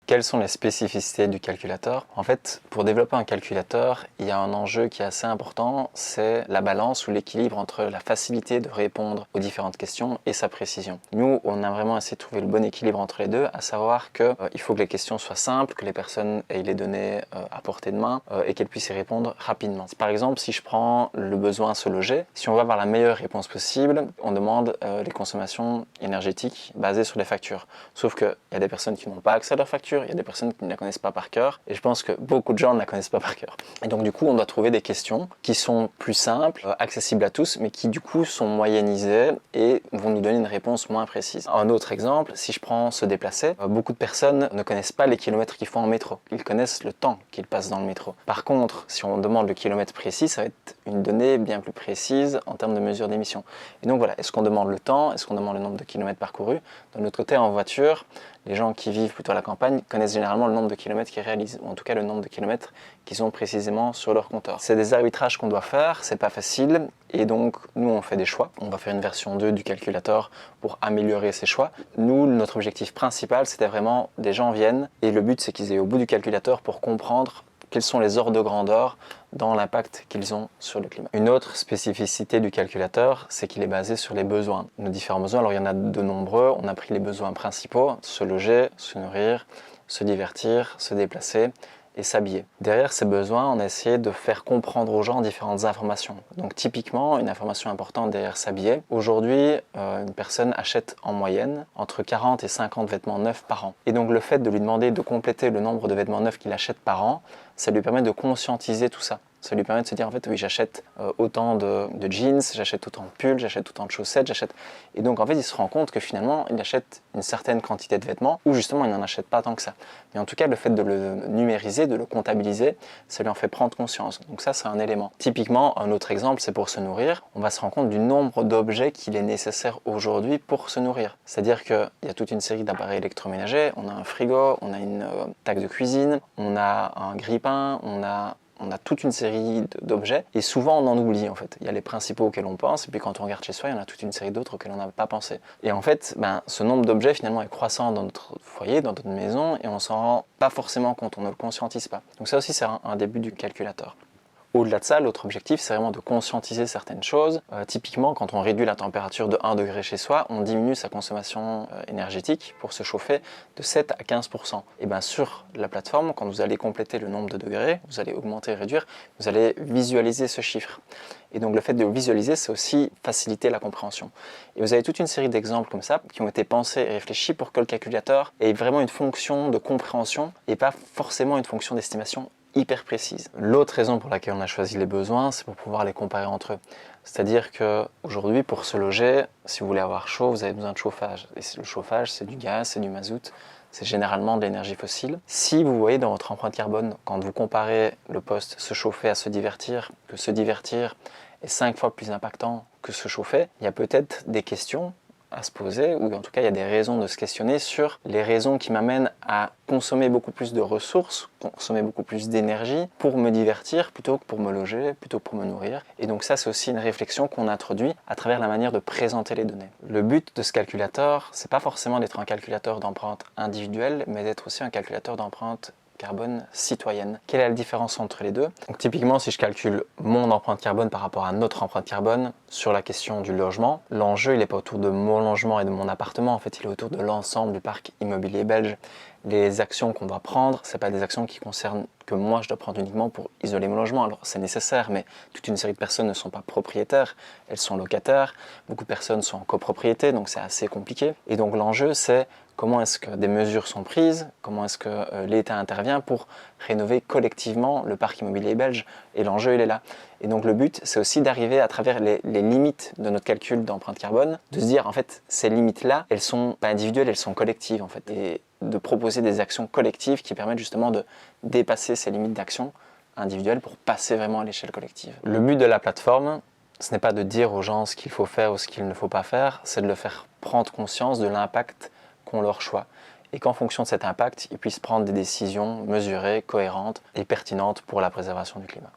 Quelles sont les spécificités du calculateur? En fait, pour développer un calculateur, il y a un enjeu qui est assez important, c'est la balance ou l'équilibre entre la facilité de répondre aux différentes questions et sa précision. Nous, on a vraiment essayé de trouver le bon équilibre entre les deux, à savoir qu'il faut que les questions soient simples, que les personnes aient les données à portée de main et qu'elles puissent y répondre rapidement. Par exemple, si je prends le besoin se loger, si on veut avoir la meilleure réponse possible, on demande les consommations énergétiques basées sur les factures. Sauf qu'il y a des personnes qui n'ont pas accès à leurs factures, il y a des personnes qui ne la connaissent pas par cœur, et je pense que beaucoup de gens ne la connaissent pas par cœur. Et donc du coup, on doit trouver des questions qui sont plus simples, accessibles à tous, mais qui du coup sont moyennisées et vont nous donner une réponse moins précise. Un autre exemple, si je prends se déplacer, beaucoup de personnes ne connaissent pas les kilomètres qu'ils font en métro. Ils connaissent le temps qu'ils passent dans le métro. Par contre, si on demande le kilomètre précis, ça va être une donnée bien plus précise en termes de mesure d'émission. Et donc voilà, est-ce qu'on demande le temps? Est-ce qu'on demande le nombre de kilomètres parcourus? D'un autre côté, en voiture, les gens qui vivent plutôt à la campagne connaissent généralement le nombre de kilomètres qu'ils réalisent, ou en tout cas le nombre de kilomètres qu'ils ont précisément sur leur compteur. C'est des arbitrages qu'on doit faire, c'est pas facile, et donc nous on fait des choix. On va faire une version 2 du calculateur pour améliorer ces choix. Nous, notre objectif principal, c'était vraiment des gens viennent, et le but c'est qu'ils aient au bout du calculateur pour comprendre quels sont les ordres de grandeur dans l'impact qu'ils ont sur le climat. Une autre spécificité du calculateur, c'est qu'il est basé sur les besoins. Nos différents besoins, alors il y en a de nombreux, on a pris les besoins principaux, se loger, se nourrir, se divertir, se déplacer et s'habiller. Derrière ces besoins, on a essayé de faire comprendre aux gens différentes informations. Donc typiquement, une information importante derrière s'habiller. Aujourd'hui, une personne achète en moyenne entre 40 et 50 vêtements neufs par an. Et donc le fait de lui demander de compléter le nombre de vêtements neufs qu'il achète par an, ça lui permet de conscientiser tout ça. Ça lui permet de se dire, en fait, oui, j'achète autant de jeans, j'achète autant de pulls, j'achète autant de chaussettes, j'achète... Et donc, en fait, il se rend compte que finalement, il achète une certaine quantité de vêtements, ou justement, il n'en achète pas tant que ça. Mais en tout cas, le fait de le numériser, de le comptabiliser, ça lui en fait prendre conscience. Donc ça, c'est un élément. Typiquement, un autre exemple, c'est pour se nourrir. On va se rendre compte du nombre d'objets qu'il est nécessaire aujourd'hui pour se nourrir. C'est-à-dire qu'il y a toute une série d'appareils électroménagers, on a un frigo, on a une table de cuisine, on a un grille-pain, on a toute une série d'objets et souvent on en oublie en fait. Il y a les principaux auxquels on pense et puis quand on regarde chez soi, il y en a toute une série d'autres auxquels on n'a pas pensé. Et en fait, ce nombre d'objets finalement est croissant dans notre foyer, dans notre maison et on s'en rend pas forcément compte, on ne le conscientise pas. Donc ça aussi c'est un début du calculateur. Au-delà de ça, l'autre objectif, c'est vraiment de conscientiser certaines choses. Typiquement, quand on réduit la température de 1 degré chez soi, on diminue sa consommation énergétique pour se chauffer de 7 à 15%. Et bien sur la plateforme, quand vous allez compléter le nombre de degrés, vous allez augmenter et réduire, vous allez visualiser ce chiffre. Et donc le fait de le visualiser, c'est aussi faciliter la compréhension. Et vous avez toute une série d'exemples comme ça qui ont été pensés et réfléchis pour que le calculateur ait vraiment une fonction de compréhension et pas forcément une fonction d'estimation hyper précise. L'autre raison pour laquelle on a choisi les besoins, c'est pour pouvoir les comparer entre eux. C'est-à-dire qu'aujourd'hui, pour se loger, si vous voulez avoir chaud, vous avez besoin de chauffage. Et le chauffage, c'est du gaz, c'est du mazout, c'est généralement de l'énergie fossile. Si vous voyez dans votre empreinte carbone, quand vous comparez le poste se chauffer à se divertir, que se divertir est 5 fois plus impactant que se chauffer, il y a peut-être des questions à se poser, ou en tout cas il y a des raisons de se questionner sur les raisons qui m'amènent à consommer beaucoup plus de ressources, consommer beaucoup plus d'énergie pour me divertir plutôt que pour me loger, plutôt que pour me nourrir. Et donc ça c'est aussi une réflexion qu'on introduit à travers la manière de présenter les données. Le but de ce calculateur, c'est pas forcément d'être un calculateur d'empreinte individuelle, mais d'être aussi un calculateur d'empreinte carbone citoyenne. Quelle est la différence entre les deux? Donc typiquement, si je calcule mon empreinte carbone par rapport à notre empreinte carbone sur la question du logement, l'enjeu il n'est pas autour de mon logement et de mon appartement, en fait il est autour de l'ensemble du parc immobilier belge. Les actions qu'on doit prendre, c'est pas des actions qui concernent que moi je dois prendre uniquement pour isoler mon logement. Alors c'est nécessaire, mais toute une série de personnes ne sont pas propriétaires, elles sont locataires, beaucoup de personnes sont en copropriété, donc c'est assez compliqué. Et donc l'enjeu c'est comment est-ce que des mesures sont prises, comment est-ce que l'État intervient pour rénover collectivement le parc immobilier belge. Et l'enjeu, il est là. Et donc le but, c'est aussi d'arriver à travers les limites de notre calcul d'empreinte carbone, de se dire, en fait, ces limites-là, elles sont pas individuelles, elles sont collectives, en fait. Et de proposer des actions collectives qui permettent justement de dépasser ces limites d'action individuelles pour passer vraiment à l'échelle collective. Le but de la plateforme, ce n'est pas de dire aux gens ce qu'il faut faire ou ce qu'il ne faut pas faire, c'est de le faire prendre conscience de l'impact qu'ont leurs choix et qu'en fonction de cet impact, ils puissent prendre des décisions mesurées, cohérentes et pertinentes pour la préservation du climat.